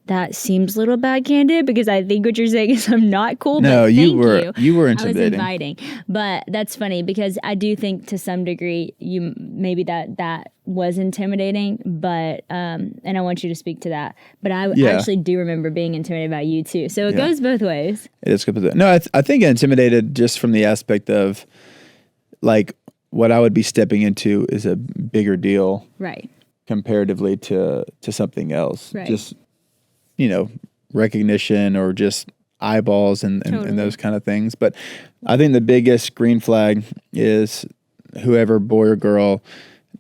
that seems a little backhanded, because I think what you're saying is I'm not cool. No, but you were intimidating. I was inviting, but that's funny, because I do think to some degree maybe that was intimidating. But and I want you to speak to that. But I actually do remember being intimidated by you too. So it goes both ways. It is good. No, I think intimidated just from the aspect of what I would be stepping into is a bigger deal, right? Comparatively to something else, right? Just recognition or just eyeballs and those kind of things. But I think the biggest green flag is whoever boy or girl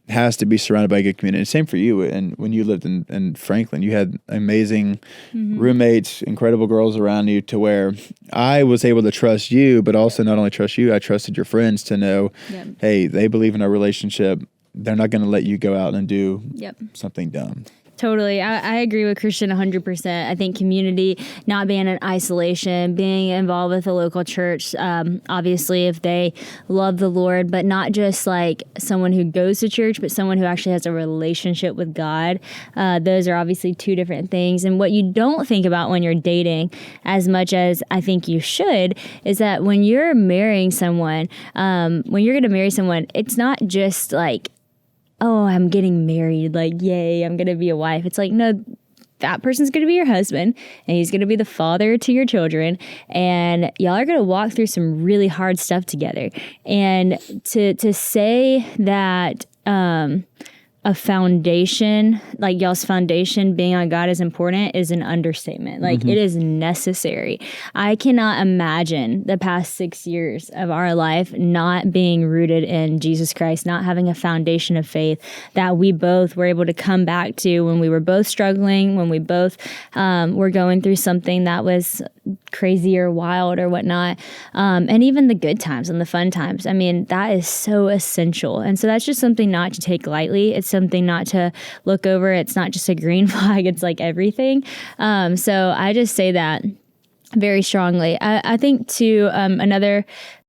has to be surrounded by a good community. And same for you. And when you lived in Franklin, you had amazing roommates, incredible girls around you, to where I was able to trust you, but also not only trust you, I trusted your friends to know, hey, they believe in our relationship. They're not going to let you go out and do something dumb. Totally. I agree with Christian 100%. I think community, not being in isolation, being involved with a local church, obviously if they love the Lord, but not just like someone who goes to church, but someone who actually has a relationship with God. Those are obviously two different things. And what you don't think about when you're dating, as much as I think you should, is that when you're marrying someone, when you're going to marry someone, it's not just like, oh, I'm getting married, like, yay, I'm going to be a wife. It's like, no, that person's going to be your husband, and he's going to be the father to your children, and y'all are going to walk through some really hard stuff together. And to say that a foundation, like y'all's foundation being on God is important, is an understatement. Like, it is necessary. I cannot imagine the past 6 years of our life not being rooted in Jesus Christ, not having a foundation of faith that we both were able to come back to when we were both struggling, when we both were going through something that was crazy or wild or whatnot. And even the good times and the fun times. I mean, that is so essential. And so that's just something not to take lightly. It's something not to look over. It's not just a green flag. It's like everything. So I just say that very strongly. I think too, another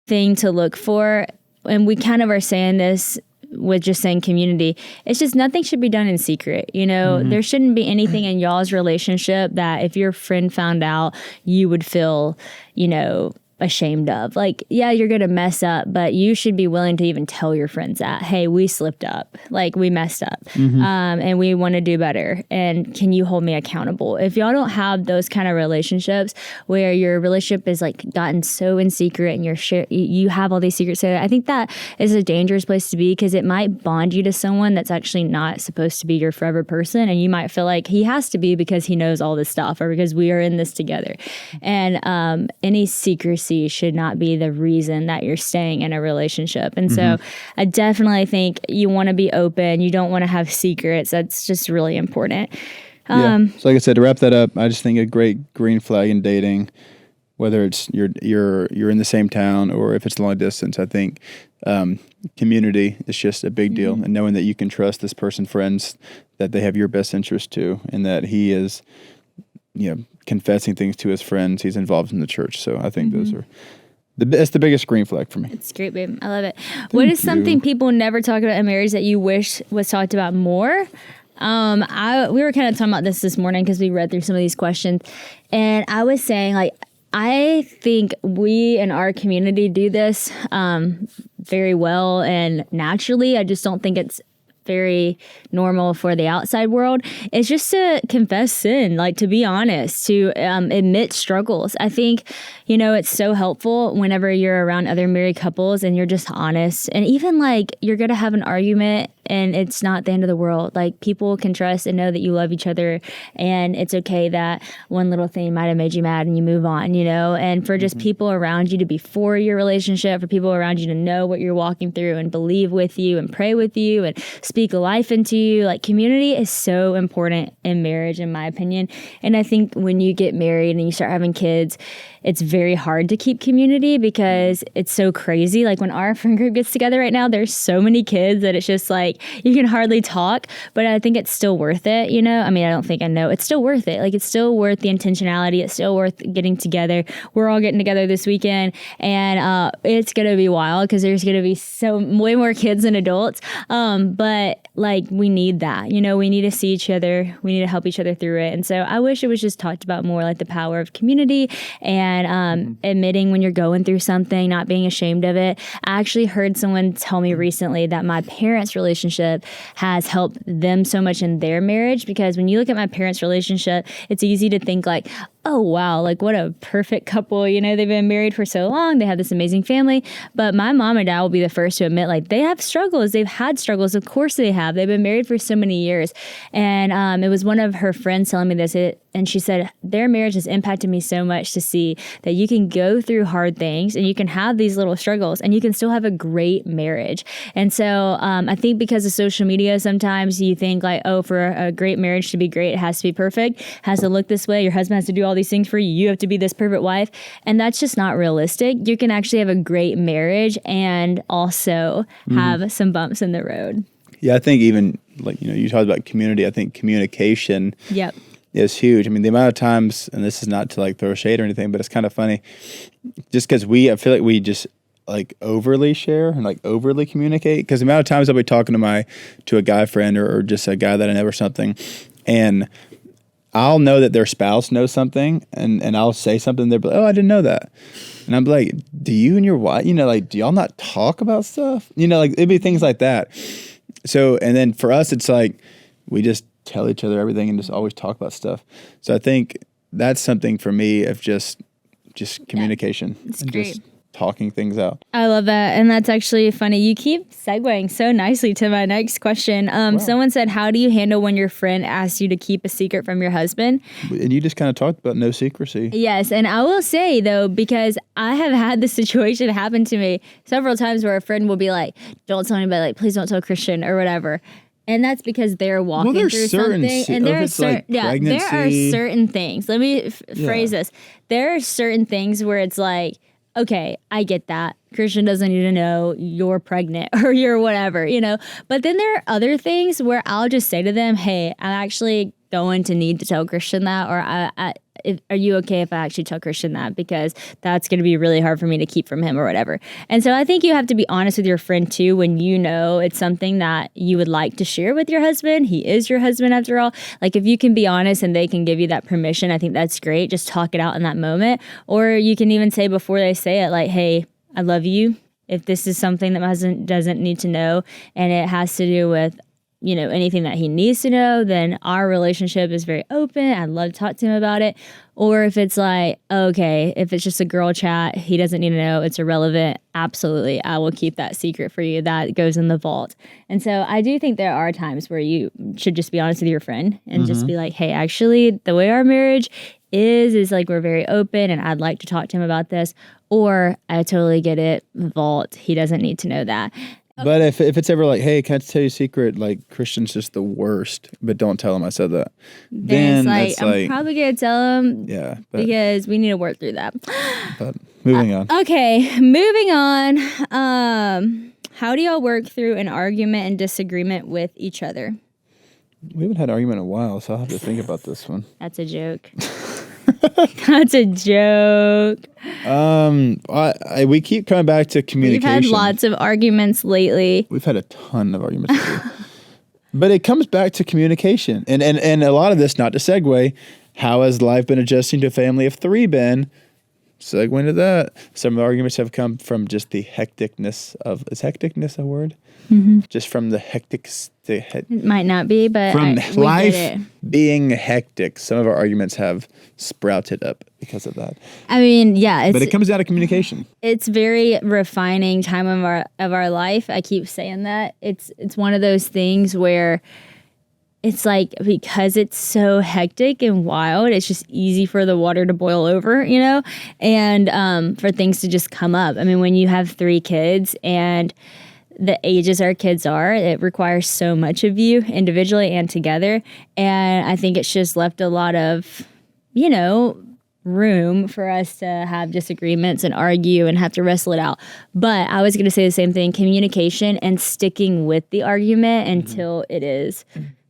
thing to look for, and we kind of are saying this with just saying community, it's just nothing should be done in secret. You know, there shouldn't be anything in y'all's relationship that if your friend found out, you would feel, you know, ashamed of. Like, yeah, you're going to mess up, but you should be willing to even tell your friends that, hey, we slipped up, like we messed up, and we want to do better. And can you hold me accountable? If y'all don't have those kind of relationships where your relationship is like gotten so in secret and you have all these secrets, so I think that is a dangerous place to be, because it might bond you to someone that's actually not supposed to be your forever person. And you might feel like he has to be because he knows all this stuff or because we are in this together. And any secrecy should not be the reason that you're staying in a relationship. And so I definitely think you want to be open. You don't want to have secrets. That's just really important. So like I said, to wrap that up, I just think a great green flag in dating, whether it's you're in the same town or if it's long distance, I think community is just a big deal. And knowing that you can trust this person's friends, that they have your best interest too, and that he is, you know, confessing things to his friends. He's involved in the church. So I think those are that's the biggest green flag for me. It's great, babe. I love it. What is something people never talk about in marriage that you wish was talked about more? We were kind of talking about this morning because we read through some of these questions, and I was saying, like, I think we in our community do this very well and naturally. I just don't think it's very normal for the outside world. It's just to confess sin, like to be honest, to admit struggles. I think, you know, it's so helpful whenever you're around other married couples and you're just honest. And even like you're going to have an argument and it's not the end of the world. Like, people can trust and know that you love each other, and it's okay that one little thing might have made you mad and you move on, you know. And for just people around you to be for your relationship, for people around you to know what you're walking through and believe with you and pray with you and speak life into you. Like, community is so important in marriage, in my opinion. And I think when you get married and you start having kids, it's very hard to keep community because it's so crazy. Like, when our friend group gets together right now, there's so many kids that it's just like you can hardly talk, but I think it's still worth it, you know? I mean, I don't think I know. It's still worth it. Like, it's still worth the intentionality. It's still worth getting together. We're all getting together this weekend, and it's going to be wild because there's going to be way more kids than adults. But like, we need that, you know, we need to see each other. We need to help each other through it. And so I wish it was just talked about more, like the power of community and admitting when you're going through something, not being ashamed of it. I actually heard someone tell me recently that my parents' relationship has helped them so much in their marriage, because when you look at my parents' relationship, it's easy to think like, oh, wow, like what a perfect couple. You know, they've been married for so long. They have this amazing family. But my mom and dad will be the first to admit, like, they have struggles. They've had struggles. Of course they have. They've been married for so many years. And it was one of her friends telling me this. And she said, their marriage has impacted me so much to see that you can go through hard things and you can have these little struggles and you can still have a great marriage. And so I think because of social media, sometimes you think like, oh, for a great marriage to be great, it has to be perfect, has to look this way. Your husband has to do all these things for you. You have to be this perfect wife. And that's just not realistic. You can actually have a great marriage and also have some bumps in the road. Yeah, I think even like, you talked about community. I think communication Yep. is huge. I mean, the amount of times, and this is not to like throw shade or anything, but it's kind of funny, just because I feel like we just like overly share and like overly communicate. Because the amount of times I'll be talking to a guy friend or just a guy that I know or something, and I'll know that their spouse knows something, and I'll say something. They'll be like, "Oh, I didn't know that," and I'm like, "Do you and your wife, like, do y'all not talk about stuff? Like it'd be things like that." So, and then for us, it's like we just tell each other everything and just always talk about stuff. So I think that's something for me of just communication and great. just talking things out. I love that. And that's actually funny. You keep segueing so nicely to my next question. Someone said, how do you handle when your friend asks you to keep a secret from your husband? And you just kind of talked about no secrecy. Yes. And I will say, though, because I have had this situation happen to me several times where a friend will be like, don't tell anybody, like, please don't tell Christian or whatever. And that's because they're walking through something. And there are certain things. Let me phrase this. There are certain things where it's like, okay, I get that. Christian doesn't need to know you're pregnant or you're whatever, But then there are other things where I'll just say to them, hey, I'm actually going to need to tell Christian that, or are you okay if I actually tell Christian that? Because that's going to be really hard for me to keep from him or whatever. And so I think you have to be honest with your friend too when it's something that you would like to share with your husband. He is your husband after all. Like if you can be honest and they can give you that permission, I think that's great. Just talk it out in that moment. Or you can even say before they say it, like, hey, I love you. If this is something that my husband doesn't need to know and it has to do with anything that he needs to know, then our relationship is very open. I'd love to talk to him about it. Or if it's like, okay, if it's just a girl chat, he doesn't need to know, it's irrelevant. Absolutely. I will keep that secret for you. That goes in the vault. And so I do think there are times where you should just be honest with your friend and just be like, hey, actually, the way our marriage is like we're very open and I'd like to talk to him about this. Or I totally get it. Vault. He doesn't need to know that. But if it's ever like, hey, can I tell you a secret? Like, Christian's just the worst, but don't tell him I said that. Then it's like, I'm probably going to tell him because we need to work through that. But moving on. Okay, moving on. How do y'all work through an argument and disagreement with each other? We haven't had an argument in a while, so I'll have to think about this one. That's a joke. That's a joke. We keep coming back to communication. We've had lots of arguments lately. We've had a ton of arguments lately. But it comes back to communication. And a lot of this, not to segue, how has life been adjusting to a family of three been? Segue into that. Some of the arguments have come from just the hecticness of, is hecticness a word? Mm-hmm. Just from the hectic. It might not be, but from life being hectic, some of our arguments have sprouted up because of that. I mean, yeah. But it comes out of communication. It's very refining time of our life. I keep saying that. It's one of those things where it's like, because it's so hectic and wild, it's just easy for the water to boil over, and for things to just come up. I mean, when you have three kids and the ages our kids are, it requires so much of you individually and together. And I think it's just left a lot of, room for us to have disagreements and argue and have to wrestle it out. But I was going to say the same thing, communication and sticking with the argument until it is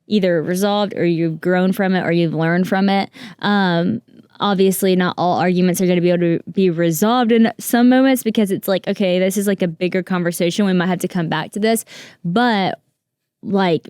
either resolved or you've grown from it or you've learned from it. Obviously, not all arguments are going to be able to be resolved in some moments because it's like, okay, this is like a bigger conversation. We might have to come back to this. But like,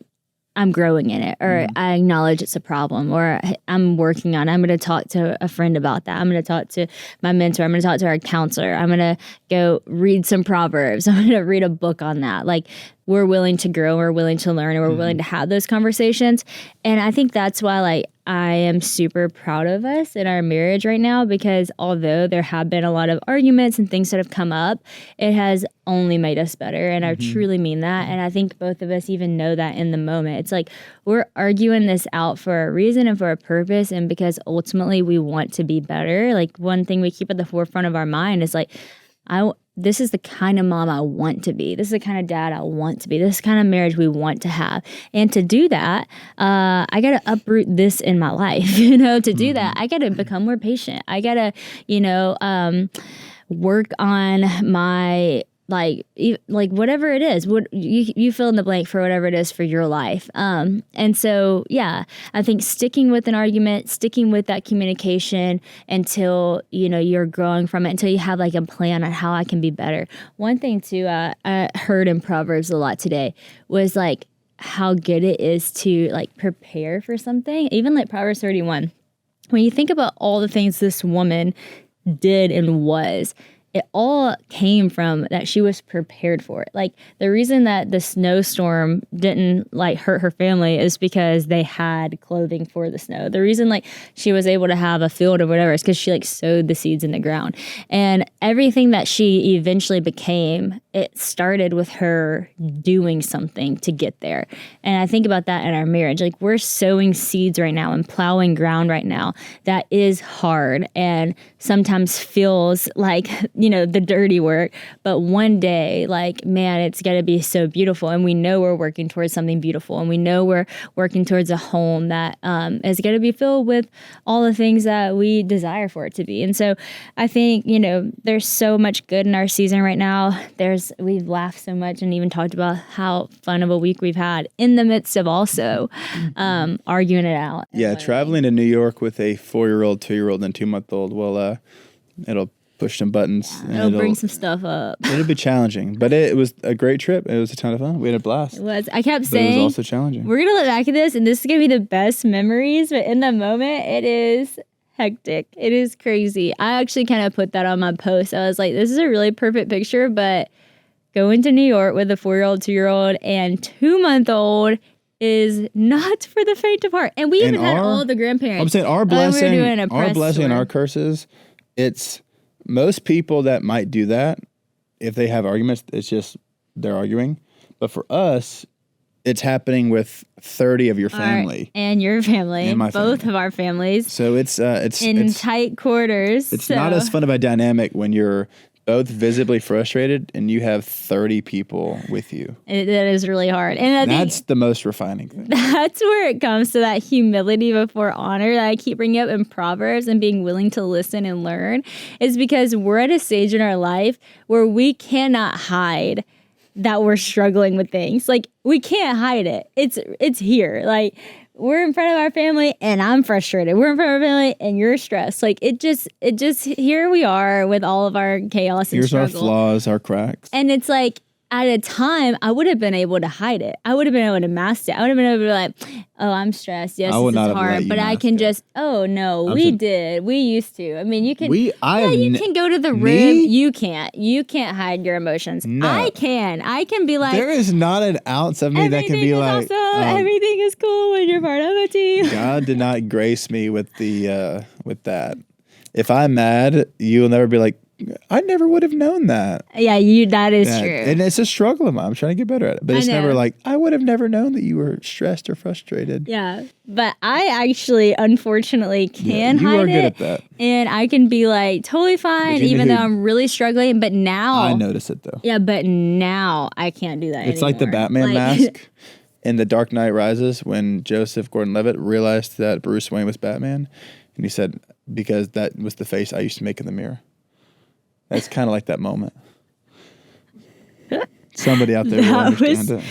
I'm growing in it, or I acknowledge it's a problem, or I'm working on it. I'm going to talk to a friend about that. I'm going to talk to my mentor. I'm going to talk to our counselor. I'm going to go read some Proverbs. I'm going to read a book on that. Like, we're willing to grow, we're willing to learn, and we're willing to have those conversations. And I think that's why, like, I am super proud of us in our marriage right now, because although there have been a lot of arguments and things that have come up, it has only made us better. And I truly mean that. And I think both of us even know that in the moment. It's like we're arguing this out for a reason and for a purpose, and because ultimately we want to be better. Like, one thing we keep at the forefront of our mind is like, this is the kind of mom I want to be. This is the kind of dad I want to be. This is the kind of marriage we want to have. And to do that, I got to uproot this in my life. To do that, I got to become more patient. I got to, work on my like whatever it is, what you fill in the blank for whatever it is for your life. And so, yeah, I think sticking with an argument, sticking with that communication until, you're growing from it, until you have like a plan on how I can be better. One thing too, I heard in Proverbs a lot today was like how good it is to like prepare for something. Even like Proverbs 31, when you think about all the things this woman did and was, it all came from that she was prepared for it. Like the reason that the snowstorm didn't like hurt her family is because they had clothing for the snow. The reason like she was able to have a field or whatever is because she like sowed the seeds in the ground. And everything that she eventually became, it started with her doing something to get there. And I think about that in our marriage. Like we're sowing seeds right now and plowing ground right now that is hard and sometimes feels like the dirty work, but one day, like, man, it's going to be so beautiful. And we know we're working towards something beautiful. And we know we're working towards a home that is going to be filled with all the things that we desire for it to be. And so I think, there's so much good in our season right now. We've laughed so much and even talked about how fun of a week we've had in the midst of also arguing it out. Yeah, traveling to New York with a 4-year-old, 2-year-old, and 2-month-old, well, it'll push some buttons. Yeah, it'll bring some stuff up. It'll be challenging, but it was a great trip. It was a ton of fun. We had a blast. It was. I kept saying, it was also challenging. We're gonna look back at this, and this is gonna be the best memories. But in the moment, it is hectic. It is crazy. I actually kind of put that on my post. I was like, this is a really perfect picture, but going to New York with a 4-year-old, 2-year-old, and 2-month-old is not for the faint of heart. And we even had all the grandparents. I'm saying our blessing and our curses. It's most people that might do that, if they have arguments, it's just they're arguing. But for us, it's happening with 30 of your family. And your family. And my both family. Of our families. So it's in tight quarters. It's not as fun of a dynamic when you're both visibly frustrated and you have 30 people with you. That is really hard. And that's the most refining thing. That's where it comes to that humility before honor that I keep bringing up in Proverbs and being willing to listen and learn, is because we're at a stage in our life where we cannot hide that we're struggling with things. Like we can't hide it. It's here. Like we're in front of our family and I'm frustrated. We're in front of our family and you're stressed. Like it just here we are with all of our chaos and struggle. Here's our flaws, our cracks. And it's like at a time I would have been able to hide it. I would have been able to mask it. I would have been able to be like, oh, I'm stressed. Yes, this is hard. But I can just, we used to. I mean, you can you can go to the rib. You can't hide your emotions. No. I can be like, there is not an ounce of me that can be like, everything is cool when you're part of a team. God did not grace me with with that. If I'm mad, you'll never be like, I never would have known that. Yeah, that is true. And it's a struggle of mine. I'm trying to get better at it. But it's never like, I would have never known that you were stressed or frustrated. Yeah. But I actually, unfortunately, can hide it. You are good at that. And I can be like, totally fine, even though I'm really struggling. But now. I notice it, though. Yeah, but now I can't do that anymore. It's like the Batman mask in The Dark Knight Rises when Joseph Gordon-Levitt realized that Bruce Wayne was Batman. And he said, because that was the face I used to make in the mirror. That's kind of like that moment. Somebody out there will understand it.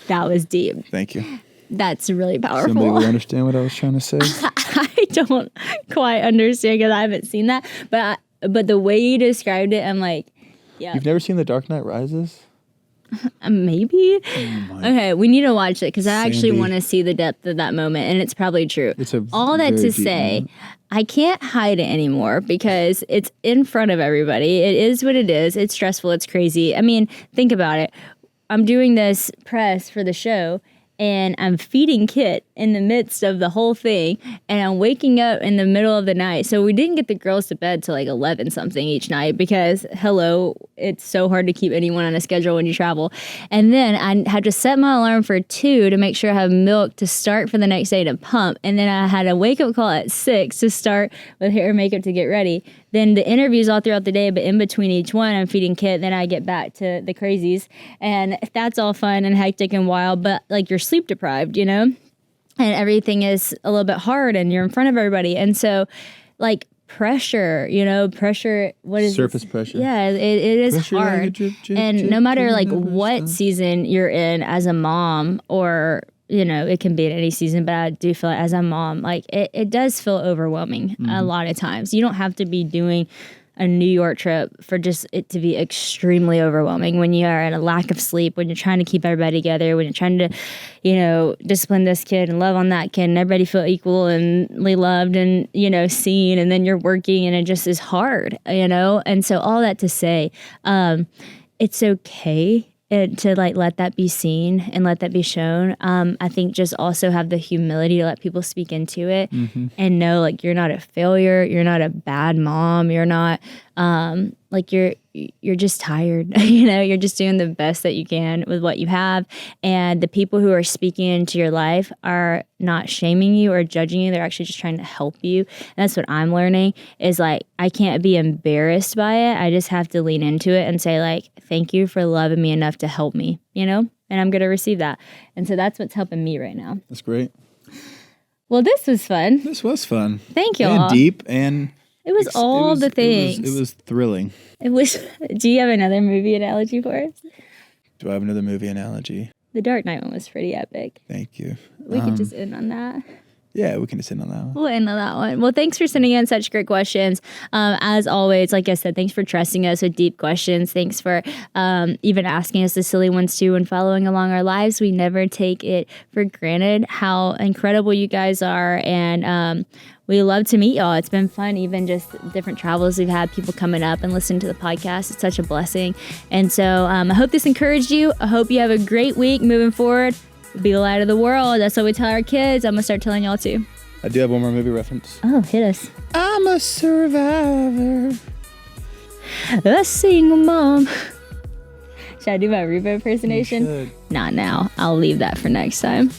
That was deep. Thank you. That's really powerful. Somebody will understand what I was trying to say. I don't quite understand because I haven't seen that. But the way you described it, I'm like, yeah. You've never seen The Dark Knight Rises? Maybe. Okay, we need to watch it because I actually want to see the depth of that moment, and it's probably true. All that to say, I can't hide it anymore because it's in front of everybody. It is what it is. It's stressful. It's crazy. I mean, think about it. I'm doing this press for the show, and I'm feeding Kit in the midst of the whole thing, and I'm waking up in the middle of the night. So we didn't get the girls to bed till like 11 something each night because, it's so hard to keep anyone on a schedule when you travel. And then I had to set my alarm for 2 to make sure I have milk to start for the next day to pump. And then I had a wake-up call at 6 to start with hair and makeup to get ready. Then the interviews all throughout the day, but in between each one, I'm feeding Kit. Then I get back to the crazies. And that's all fun and hectic and wild, but like you're sleep deprived, And everything is a little bit hard and you're in front of everybody. And so like pressure, pressure. What is surface pressure? Yeah, it is Pressure like a hard. drip, drip, And drip, no matter drip, like never what stop. season you're in as a mom, or it can be in any season, but I do feel like as a mom, like it does feel overwhelming a lot of times. You don't have to be doing a New York trip for just it to be extremely overwhelming when you are in a lack of sleep, when you're trying to keep everybody together, when you're trying to, discipline this kid and love on that kid and everybody feel equal and loved and, seen, and then you're working and it just is hard, And so all that to say, it's okay to like let that be seen and let that be shown. I think just also have the humility to let people speak into it and know like you're not a failure, you're not a bad mom, you're not like you're just tired. You're just doing the best that you can with what you have. And the people who are speaking into your life are not shaming you or judging you. They're actually just trying to help you. And that's what I'm learning is like, I can't be embarrassed by it. I just have to lean into it and say like, thank you for loving me enough to help me, and I'm going to receive that. And so that's what's helping me right now. That's great. Well, this was fun. This was fun. Thank you And all. deep and... It was all the things. It was thrilling. It was. Do you have another movie analogy for us? Do I have another movie analogy? The Dark Knight one was pretty epic. Thank you. We could just end on that. Yeah, we can just end on that one. We'll end on that one. Well, thanks for sending in such great questions. As always, like I said, thanks for trusting us with deep questions. Thanks for even asking us the silly ones too and following along our lives. We never take it for granted how incredible you guys are. And we love to meet y'all. It's been fun, even just different travels we've had, people coming up and listening to the podcast. It's such a blessing. And so I hope this encouraged you. I hope you have a great week moving forward. Be the light of the world. That's what we tell our kids. I'm going to start telling y'all too. I do have one more movie reference. Oh, hit us. I'm a survivor. A single mom. Should I do my Reba impersonation? Not now. I'll leave that for next time.